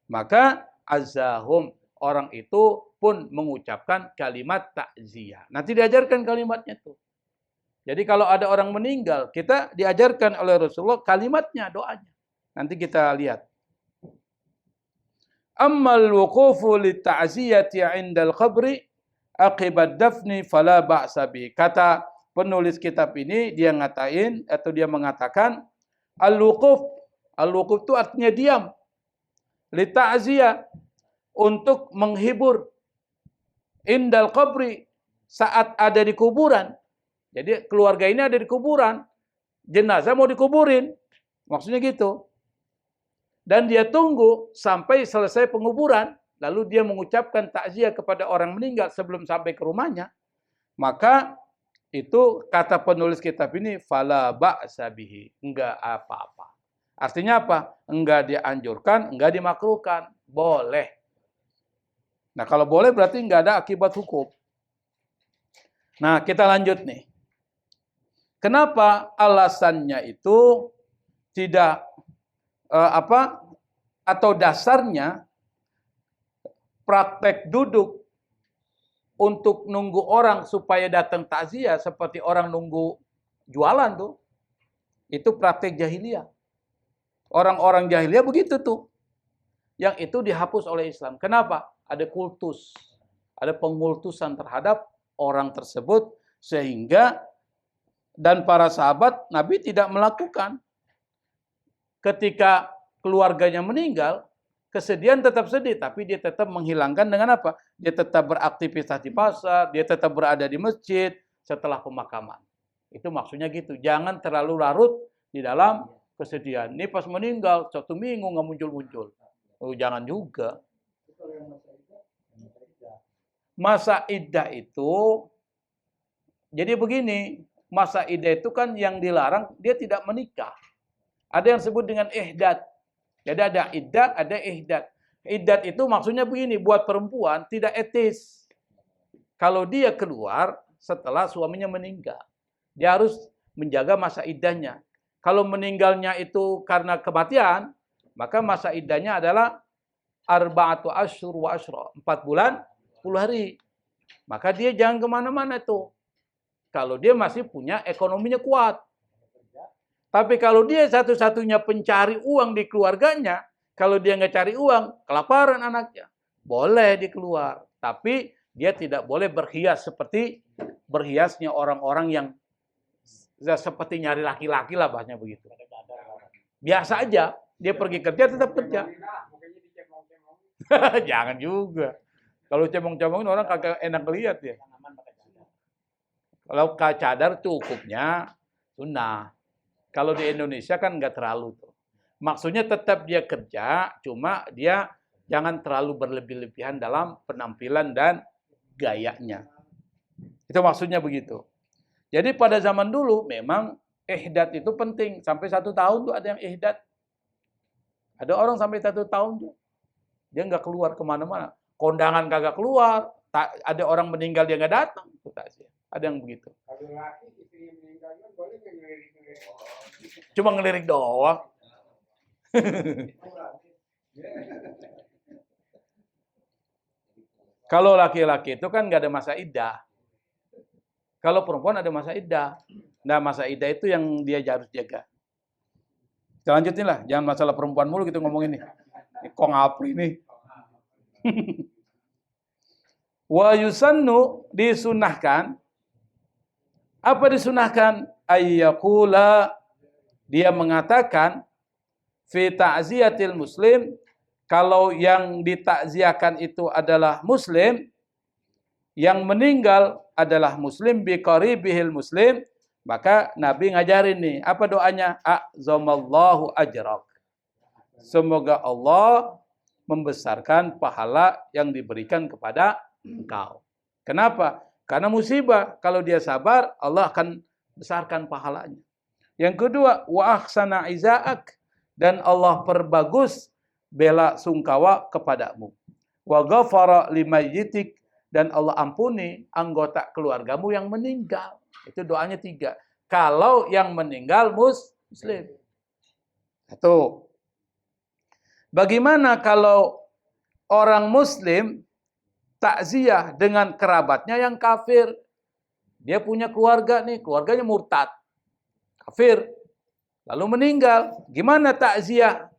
S1: maka azzahum, orang itu pun mengucapkan kalimat takziah. Nanti diajarkan kalimatnya tuh. Jadi kalau ada orang meninggal, kita diajarkan oleh Rasulullah kalimatnya, doanya. Nanti kita lihat. Ammal wuqufu lit-ta'ziyati 'indal qabri aqibat dafni fala ba'sa bi. Kata penulis kitab ini dia mengatakan al-wuquf itu artinya diam. Lit-ta'ziyah, untuk menghibur, indal qabri, saat ada di kuburan. Jadi keluarga ini ada di kuburan, jenazah mau dikuburin. Maksudnya gitu. Dan dia tunggu sampai selesai penguburan, lalu dia mengucapkan takziah kepada orang meninggal sebelum sampai ke rumahnya. Maka itu kata penulis kitab ini fala ba'sa bihi, enggak apa-apa. Artinya apa? Enggak dianjurkan, enggak dimakruhkan, boleh. Nah, kalau boleh berarti enggak ada akibat hukum. Nah, kita lanjut nih. Kenapa alasannya itu tidak atau dasarnya praktek duduk untuk nunggu orang supaya datang takziah seperti orang nunggu jualan tuh. Itu praktek jahiliyah. Orang-orang jahiliyah begitu tuh. Yang itu dihapus oleh Islam. Kenapa? Ada kultus. Ada pengultusan terhadap orang tersebut sehingga dan para sahabat Nabi tidak melakukan. Ketika keluarganya meninggal, kesedihan tetap sedih, tapi dia tetap menghilangkan dengan apa? Dia tetap beraktivitas di pasar, dia tetap berada di masjid setelah pemakaman. Itu maksudnya gitu. Jangan terlalu larut di dalam kesedihan. Ini pas meninggal, 1 minggu nggak muncul-muncul. Oh, jangan juga. Masa iddah itu, jadi begini, masa iddah itu kan yang dilarang, dia tidak menikah. Ada yang disebut dengan ihdat. Jadi ada iddat, ada ihdat. Iddat itu maksudnya begini, buat perempuan tidak etis. Kalau dia keluar setelah suaminya meninggal, dia harus menjaga masa iddahnya. Kalau meninggalnya itu karena kematian, maka masa iddahnya adalah arba'atu asyhur wa asyra, 4 bulan, 10 hari. Maka dia jangan kemana-mana tuh. Kalau dia masih punya ekonominya kuat. Tapi kalau dia satu-satunya pencari uang di keluarganya, kalau dia nggak cari uang, kelaparan anaknya, boleh dikeluar. Tapi dia tidak boleh berhias seperti berhiasnya orang-orang yang seperti nyari laki-laki lah bahasanya begitu. Biasa aja, dia pergi kerja tetap kerja. Jangan juga. Kalau cemong-cemongin orang kagak enak lihat ya. Kalau cadar cukupnya sunnah. Kalau di Indonesia kan nggak terlalu tuh. Maksudnya tetap dia kerja, cuma dia jangan terlalu berlebih-lebihan dalam penampilan dan gayanya. Itu maksudnya begitu. Jadi pada zaman dulu memang ihdad itu penting. Sampai 1 tahun tuh ada yang ihdad. Ada orang sampai 1 tahun tuh. Dia nggak keluar kemana-mana. Kondangan kagak keluar. Ada orang meninggal dia nggak datang. Ada yang begitu. Cuma ngelirik doang. Kalau laki-laki itu kan nggak ada masa iddah. Kalau perempuan ada masa iddah. Nah, masa iddah itu yang dia harus jaga. Kita lanjutin lah, jangan masalah perempuan mulu gitu ngomongin nih. Kok ngapri nih. Wa yusannu disunahkan. Apa disunahkan? Ayyaqula, dia mengatakan fi ta'ziyatil muslim, kalau yang ditakziahkan itu adalah muslim, yang meninggal adalah muslim bi qaribihil muslim, maka Nabi ngajarin nih, apa doanya? A'zamallahu ajrak. Semoga Allah membesarkan pahala yang diberikan kepada engkau. Kenapa? Karena musibah, kalau dia sabar, Allah akan besarkan pahalanya. Yang kedua, wa ahsana izaak, dan Allah perbagus bela sungkawa kepadamu. Wa ghafara limayyitik, dan Allah ampuni anggota keluargamu yang meninggal. Itu doanya 3. Kalau yang meninggal muslim. Satu. Bagaimana kalau orang muslim takziah dengan kerabatnya yang kafir? Dia punya keluarga nih, keluarganya murtad, kafir, lalu meninggal. Gimana takziah?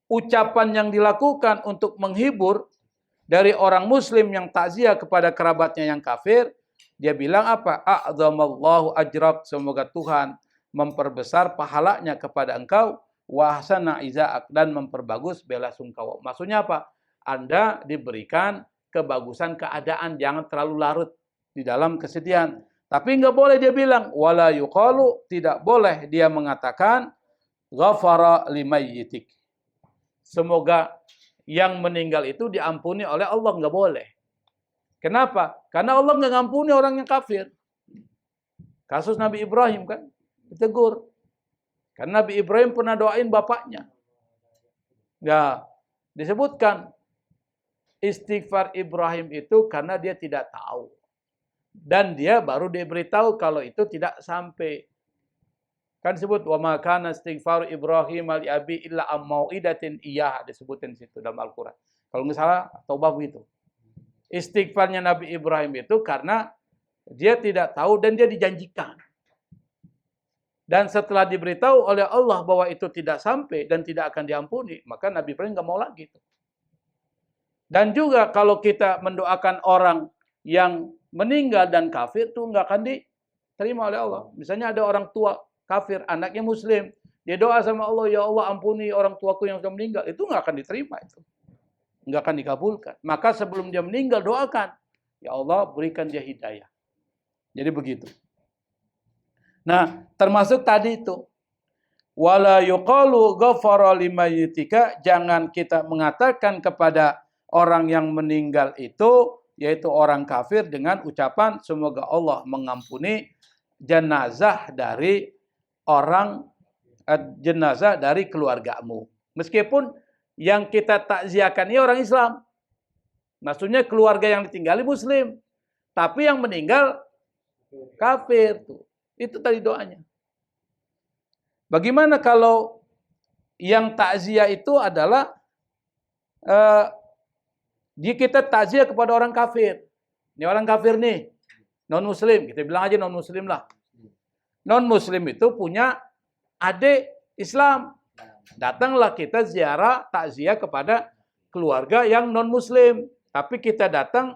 S1: Ucapan yang dilakukan untuk menghibur dari orang muslim yang takziah kepada kerabatnya yang kafir, dia bilang apa? A'zamallahu ajrak, semoga Tuhan memperbesar pahalanya kepada engkau, wa ahsana izaak, dan memperbagus bela sungkawa. Maksudnya apa? Anda diberikan kebagusan keadaan, jangan terlalu larut di dalam kesedihan. Tapi nggak boleh dia bilang wala yuqalu, tidak boleh dia mengatakan ghafara limayyitik, semoga yang meninggal itu diampuni oleh Allah, nggak boleh. Kenapa? Karena Allah nggak ngampuni orang yang kafir. Kasus Nabi Ibrahim kan ditegur. Karena Nabi Ibrahim pernah doain bapaknya. Ya, disebutkan istighfar Ibrahim itu karena dia tidak tahu. Dan dia baru diberitahu kalau itu tidak sampai. Kan disebut wa ma kana istighfar Ibrahim li abi illa am mau'idatin iyyah, disebutin situ dalam Al-Qur'an. Kalau nggak salah Taubah begitu. Istighfarnya Nabi Ibrahim itu karena dia tidak tahu dan dia dijanjikan. Dan setelah diberitahu oleh Allah bahwa itu tidak sampai dan tidak akan diampuni, maka Nabi Ibrahim nggak mau lagi. Dan juga kalau kita mendoakan orang yang meninggal dan kafir, itu nggak akan diterima oleh Allah. Misalnya ada orang tua kafir, anaknya muslim, dia doa sama Allah, ya Allah ampuni orang tuaku yang sudah meninggal, itu nggak akan diterima, itu nggak akan dikabulkan. Maka sebelum dia meninggal doakan, ya Allah berikan dia hidayah. Jadi begitu. Nah, termasuk tadi itu wala yuqalu ghafara limayyitika, jangan kita mengatakan kepada orang yang meninggal itu, yaitu orang kafir, dengan ucapan semoga Allah mengampuni jenazah dari jenazah dari keluargamu. Meskipun yang kita takziahkan ini orang Islam. Maksudnya keluarga yang ditinggali muslim, tapi yang meninggal kafir tuh. Itu tadi doanya. Bagaimana kalau yang takziah itu adalah jika kita takziah kepada orang kafir. Ini orang kafir nih, non-muslim. Kita bilang aja non-muslim lah. Non-muslim itu punya adik Islam. Datanglah kita ziarah takziah kepada keluarga yang non-muslim. Tapi kita datang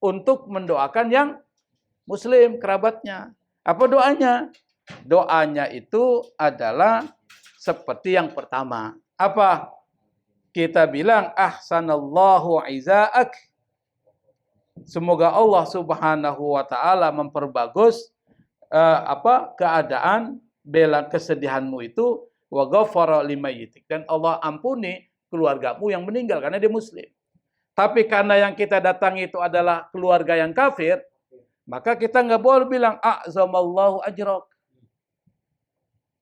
S1: untuk mendoakan yang muslim, kerabatnya. Apa doanya? Doanya itu adalah seperti yang pertama. Apa? Kita bilang ahsanallahu izaak. Semoga Allah Subhanahu wa taala memperbagus keadaan bela kesedihanmu itu, wa ghafara limayyitik, dan Allah ampuni keluargamu yang meninggal karena dia muslim. Tapi karena yang kita datangi itu adalah keluarga yang kafir, maka kita nggak boleh bilang a'zamallahu ajrak.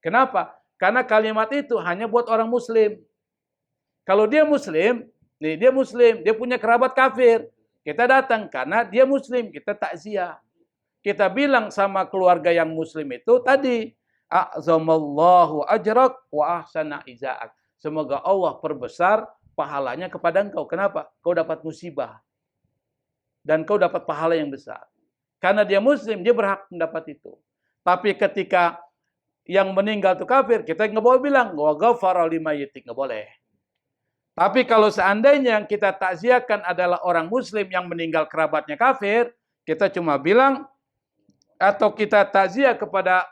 S1: Kenapa? Karena kalimat itu hanya buat orang muslim. Kalau dia muslim, dia punya kerabat kafir. Kita datang karena dia muslim, kita takziah. Kita bilang sama keluarga yang muslim itu tadi, a'zamallahu ajrak wa ahsana izaak. Semoga Allah perbesar pahalanya kepada engkau. Kenapa? Kau dapat musibah. Dan kau dapat pahala yang besar. Karena dia muslim, dia berhak mendapat itu. Tapi ketika yang meninggal itu kafir, kita nggak boleh bilang, wa ghafara limayyitik, nggak boleh. Tapi kalau seandainya yang kita takziahkan adalah orang muslim yang meninggal kerabatnya kafir, kita cuma bilang, atau kita takziah kepada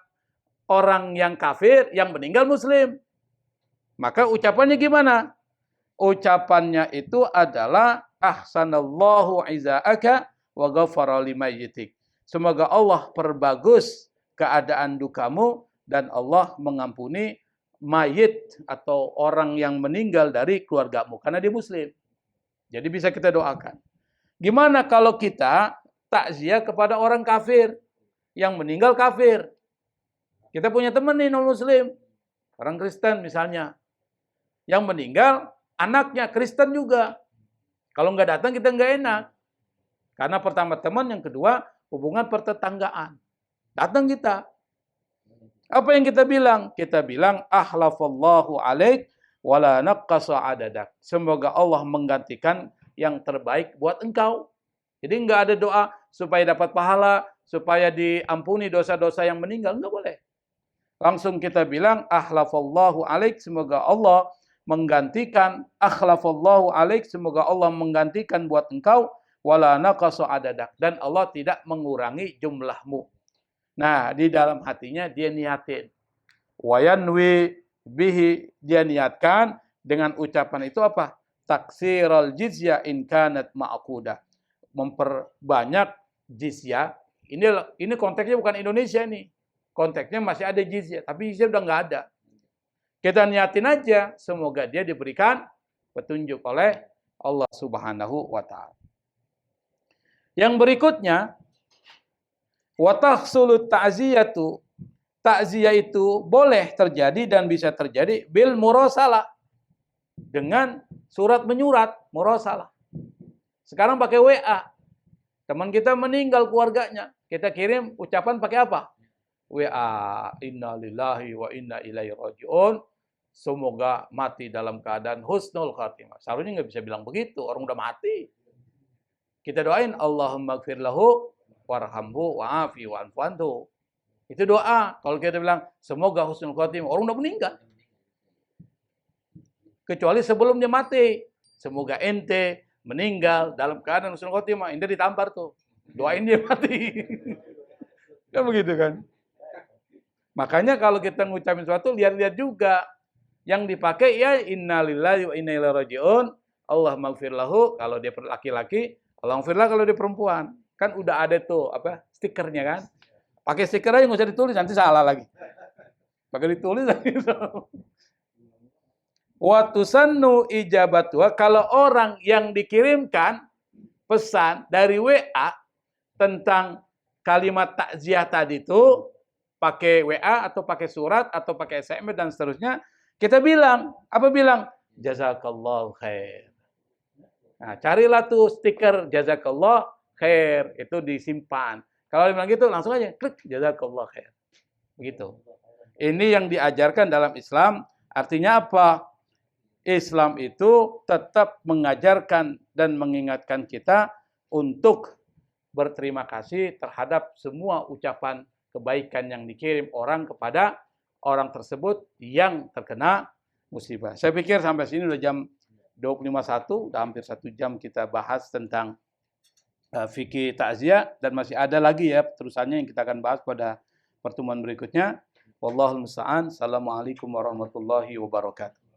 S1: orang yang kafir yang meninggal muslim. Maka ucapannya gimana? Ucapannya itu adalah ahsanallahu izaaka wa ghafara limayyitik. Semoga Allah perbagus keadaan dukamu dan Allah mengampuni mayit atau orang yang meninggal dari keluargamu karena dia muslim. Jadi bisa kita doakan. Gimana kalau kita takziah kepada orang kafir yang meninggal kafir? Kita punya teman nih non muslim, orang Kristen misalnya, yang meninggal anaknya Kristen juga. Kalau nggak datang kita nggak enak. Karena pertama teman, yang kedua hubungan pertetanggaan. Datang kita. Apa yang kita bilang? Kita bilang ahlafallahu alaik wala naqqasa adadak. Semoga Allah menggantikan yang terbaik buat engkau. Jadi nggak ada doa supaya dapat pahala, supaya diampuni dosa-dosa yang meninggal, nggak boleh. Langsung kita bilang ahlafallahu alaik, semoga Allah menggantikan, akhlafallahu alaik, semoga Allah menggantikan buat engkau, wala naqasa adadak, dan Allah tidak mengurangi jumlahmu. Nah, di dalam hatinya dia niatin. Wayanwi bihi, dia niatkan dengan ucapan itu apa? Taksiral jizyah in kanat ma'qudah. Memperbanyak jizyah. Ini konteksnya bukan Indonesia nih. Konteksnya masih ada jizyah, tapi jizyah udah nggak ada. Kita niatin aja, semoga dia diberikan petunjuk oleh Allah Subhanahu wa taala. Yang berikutnya, wa tahsulu ta'ziyatu, takziah itu boleh terjadi dan bisa terjadi bil murasalah, dengan surat menyurat, murasalah. Sekarang pakai WA. Teman kita meninggal keluarganya, kita kirim ucapan pakai apa? WA, inna lillahi wa inna ilaihi raji'un, semoga mati dalam keadaan husnul khatimah. Seharusnya nggak bisa bilang begitu, orang udah mati. Kita doain Allahumma gfir lahu warhamhu wa'afi wa'anfu anhu. Itu doa. Kalau kita bilang semoga husnul khatimah, orang udah meninggal. Kecuali sebelum dia mati, semoga ente meninggal dalam keadaan husnul khatimah, ente ditampar tuh. Doain dia mati. Kan begitu kan? Makanya kalau kita ngucapin sesuatu, lihat-lihat juga. Yang dipakai ya innalillahi wa inna ilaihi raji'un, Allahumma gfir lahu kalau dia laki-laki, Allahumma gfir lahu kalau dia perempuan. Kan udah ada tuh stikernya kan. Pakai stiker aja nggak usah ditulis, nanti salah lagi. Pakai ditulis lagi. Wa tusannu ijabatu, kalau orang yang dikirimkan pesan dari WA tentang kalimat takziah tadi itu pakai WA atau pakai surat atau pakai SMS dan seterusnya, kita bilang, apa bilang? Jazakallahu khair. Nah, carilah tuh stiker jazakallah khair, itu disimpan. Kalau bilang gitu langsung aja klik jazakallah khair. Begitu. Ini yang diajarkan dalam Islam. Artinya apa? Islam itu tetap mengajarkan dan mengingatkan kita untuk berterima kasih terhadap semua ucapan kebaikan yang dikirim orang kepada orang tersebut yang terkena musibah. Saya pikir sampai sini udah jam 25.1, udah hampir 1 jam kita bahas tentang fikih takziah, dan masih ada lagi ya terusannya yang kita akan bahas pada pertemuan berikutnya. Wallahul musta'an. Assalamualaikum warahmatullahi wabarakatuh.